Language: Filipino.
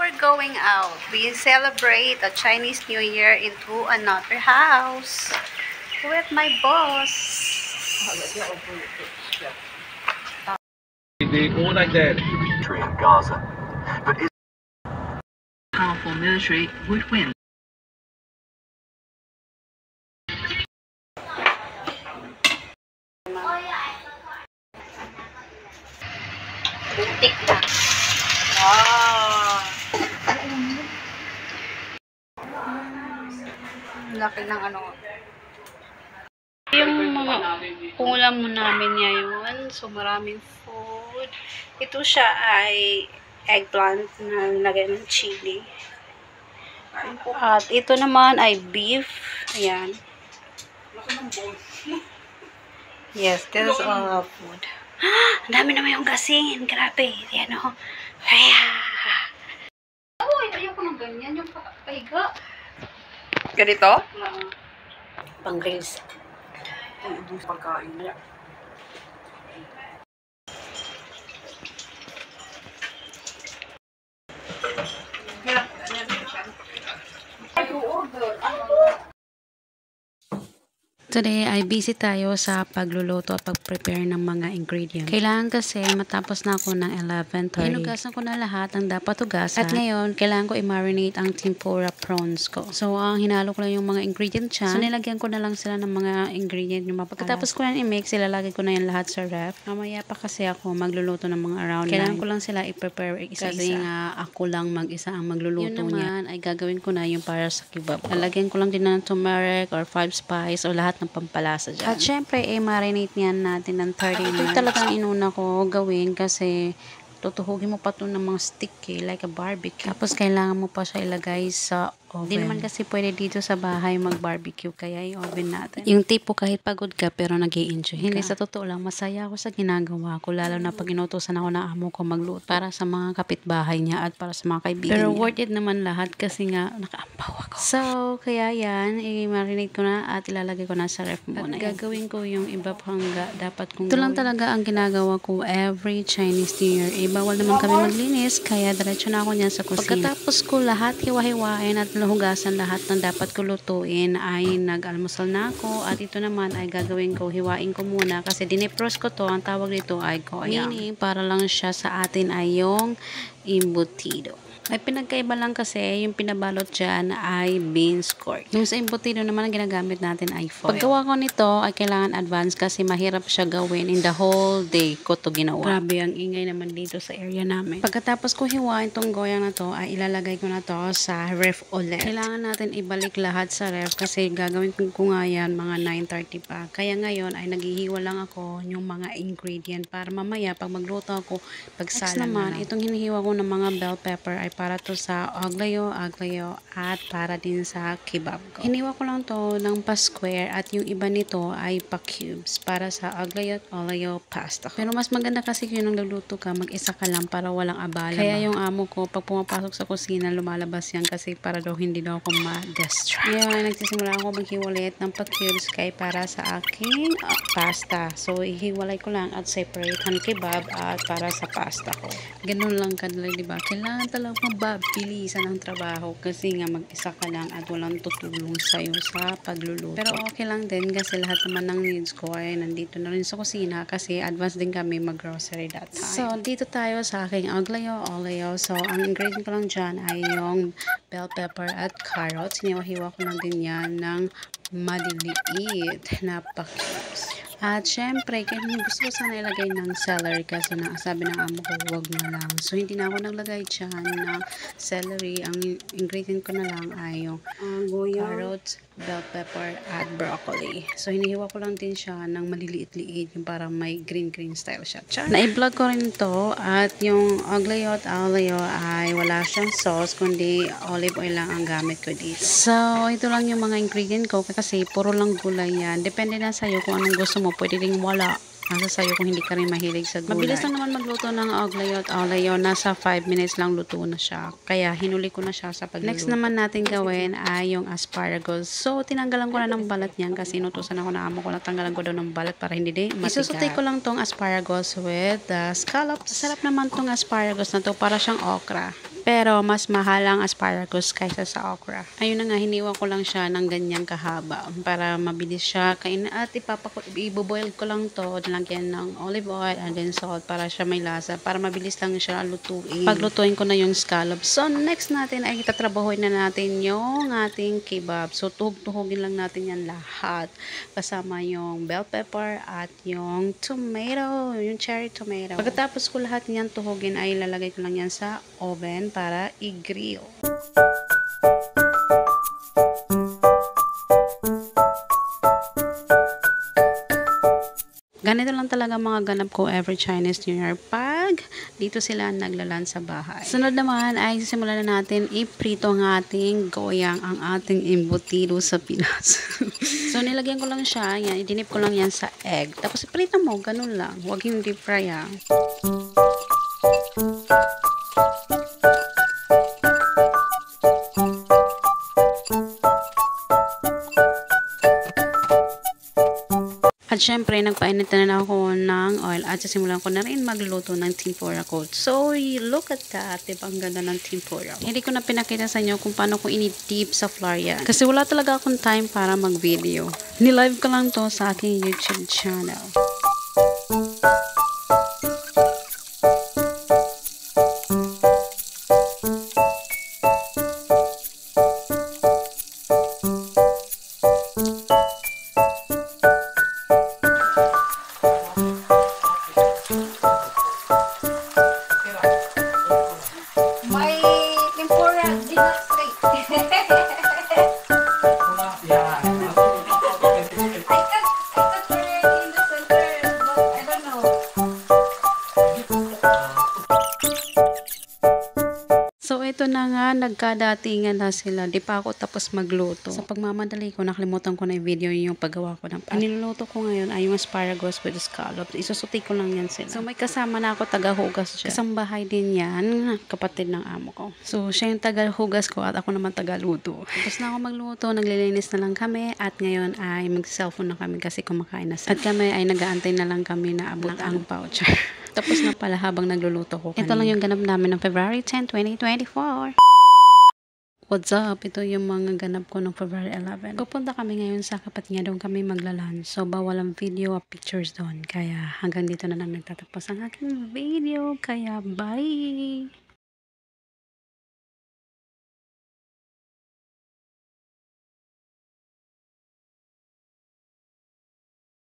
we're going out. We celebrate a Chinese New Year into another house with my boss. All like that. In Gaza, but is powerful military would win. Butik na. Wow! Laki ng ano. Yung mga ulam mo namin ngayon. So, maraming food. Ito siya ay eggplant na nilagay ng chili. At ito naman ay beef. Ayan. Yes, this is all of food. Ang dami naman yung gasingin. Grabe. Ayan o. Uy, ayoko ng ganyan. Yung pahiga. Ganito? Pang-grills. Yung pagkain na. Today ay busy tayo sa pagluluto at pag-prepare ng mga ingredients. Kailangan kasi matapos na ako ng 11:30. Hinugasan ko na lahat ng dapat hugasan. At ngayon, kailangan ko i-marinate ang tempura prawns ko. So, ang hinalo ko lang yung mga ingredients dyan. So, nilagyan ko na lang sila ng mga ingredients. Pagkatapos ko yan i-mix, ilalagay ko na yan lahat sa ref. Mamaya pa kasi ako magluluto ng mga around 9. Kailangan ko lang sila i-prepare isa-isa. Kasi nga, ako lang mag-isa ang magluluto niya. Yun naman ay gagawin ko na yung para sa kebab. Lalagyan ko lang din ng turmeric or 5 spice o lahat ng pampalasa dyan. At syempre, marinate niyan natin ng 30 minutes. Ito talagang inuna ko gawin kasi tutuhugin mo pa ito ng mga stick like a barbecue. Tapos kailangan mo pa siya ilagay sa oven. Hindi naman kasi pwede dito sa bahay mag-barbecue kaya i-oven natin. Yung tipo kahit pagod ka pero nag-i-enjoy ka. Hindi, sa totoo lang, masaya ako sa ginagawa ko lalo na pag inutusan ako ng amo ko magluto para sa mga kapitbahay niya at para sa mga kaibigan pero niya. Worth it naman lahat kasi nga nakaampaw ako. So, kaya yan, i-marinate ko na at ilalagay ko na sa ref muna. At gagawin ko yung iba pang dapat kong ito lang talaga ang ginagawa ko every Chinese New Year. Bawal naman kami maglinis kaya diretso na ako niyan sa kusina. Pagkatapos ko lahat hiwa-hiwain at hugasan lahat ng dapat ko lutuin ay nag-almusal na ako at ito naman ay gagawin ko, hiwain ko muna kasi dinepros ko to, ang tawag nito ay goyang. Meaning para lang siya sa atin ay yung embutido. Ay pinagkaiba lang kasi yung pinabalot dyan ay beans cork. Yung sa embutido naman ang ginagamit natin ay foil. Paggawa ko nito ay kailangan advance kasi mahirap siya gawin in the whole day ko to ginawa. Grabe ang ingay naman dito sa area namin. Pagkatapos ko hiwain tong goyang na to ay ilalagay ko na to sa ref ulit. Kailangan natin ibalik lahat sa ref kasi gagawin ko nga yan mga 9:30 pa. Kaya ngayon ay naghihiwa lang ako yung mga ingredient para mamaya pag magluto ako pagsalang naman. Itong hinihiwa ko ng mga bell pepper ay para to sa aglayo at para din sa kebab ko. Hiniwa ko lang to ng pa-square at yung iba nito ay pa-cubes para sa aglayo at olayo pasta. Pero mas maganda kasi yun ang luluto ka, mag-isa ka lang para walang abala. Kaya yung amo ko, pag pumapasok sa kusina, lumalabas yan kasi para daw hindi daw ako ma-distract. Ngayon, nagsisimula ako maghiwalit ng pa-cubes kay para sa aking pasta. So, ihiwalay ko lang at separate ang kebab at para sa pasta ko. Ganun lang kadali, diba? Kailangan talaga mabilisan ang trabaho kasi nga mag-isa ka lang at walang tutulong sa'yo sa pagluluto. Pero okay lang din kasi lahat naman ng needs ko ay nandito na rin sa kusina kasi advance din kami mag-grocery that time. So, dito tayo sa aking aglayo, olayo. So, ang ingredient ko lang dyan ay yung bell pepper at carrots. Hiniwa-hiwa ko lang din yan ng maliliit na pa-cubes. At syempre, kaya gusto ko sana ilagay ng celery kasi sabi ng amo ko, huwag na lang. So, hindi na ako naglagay dyan ng celery. Ang ingredient ko na lang ay yung carrots, bell pepper, at broccoli. So, hinihiwa ko lang din siya ng maliliit-liit yung parang may green-green style siya. Na-i-vlog ko rin to at yung aglayo at alayo ay wala siyang sauce kundi olive oil lang ang gamit ko dito. So, ito lang yung mga ingredient ko kasi puro lang gulay yan. Depende na sa'yo kung anong gusto mo. Pwede rin wala. Nasa sayo kung hindi ka rin mahilig sa gulay. Mabilis lang naman magluto ng aglayo at alayo. Nasa 5 minutes lang luto na siya. Kaya hinuli ko na siya sa pagluluto. Next naman natin gawin ay yung asparagus. So, tinanggalan ko na ng balat niyan kasi inutusan ako na amo ko. Natanggalan ko daw ng balat para hindi din matigas. Isusutay ko lang tong asparagus with the scallops. Sarap naman tong asparagus na to. Para siyang okra. Pero mas mahal ang asparagus kaysa sa okra. Ayun na nga, hiniwa ko lang siya ng ganyang kahaba para mabilis siya kainin. At iboboil ko lang to, lagyan ng olive oil and then salt para siya may lasa. Para mabilis lang siya lutuin. Paglutuin ko na yung scallops. So next natin ay tatrabahuin na natin yung ating kebab. So tuhog-tuhogin lang natin yan lahat. Kasama yung bell pepper at yung tomato, yung cherry tomato. Pagkatapos ko lahat niyan tuhogin ay lalagay ko lang yan sa oven para i-grill. Ganito lang talaga mga ganap ko every Chinese New Year pag dito sila naglalan sa bahay. Sunod naman ay simulan na natin iprito ang ating goyang, ang ating embutido sa Pinas. So nilagyan ko lang siya, yan, idinip ko lang yan sa egg. Tapos iprito mo, ganun lang. Huwag yung deep fry ah. At syempre, nagpainit na ako ng oil at sisimulan ko na rin magluluto ng tempura ko. So, look at that. Diba? Ang ganda ng tempura. Hindi ko na pinakita sa inyo kung paano ko ini-dip sa flour yan. Kasi wala talaga akong time para mag-video. Nilive ko lang to sa aking YouTube channel. So, ito na nga, nagkadatingan na sila. Di pa ako tapos magluto. Sa pagmamadali ko, nakalimutan ko na yung video yung paggawa ko ng pan. Niluluto ko ngayon ay yung asparagus with scallops. Isusuti ko lang yan sila. So, may kasama na ako, taga-hugas siya. Kasambahay din yan, kapatid ng amo ko. So, siya yung taga-hugas ko at ako naman taga-luto. Tapos na ako magluto, naglilinis na lang kami at ngayon ay mag-cellphone na kami kasi kumakain na sila. At kami ay nag-aantay na lang kami na abot ang voucher. Tapos na pala habang nagluluto ko. Ito lang yung ganap namin ng February 10, 2024. What's up? Ito yung mga ganap ko ng February 11. Pupunta kami ngayon sa kapatid niya, doon kami maglalan. So, bawal ang video o pictures doon. Kaya hanggang dito na lang nagtatapos ang aking video. Kaya bye!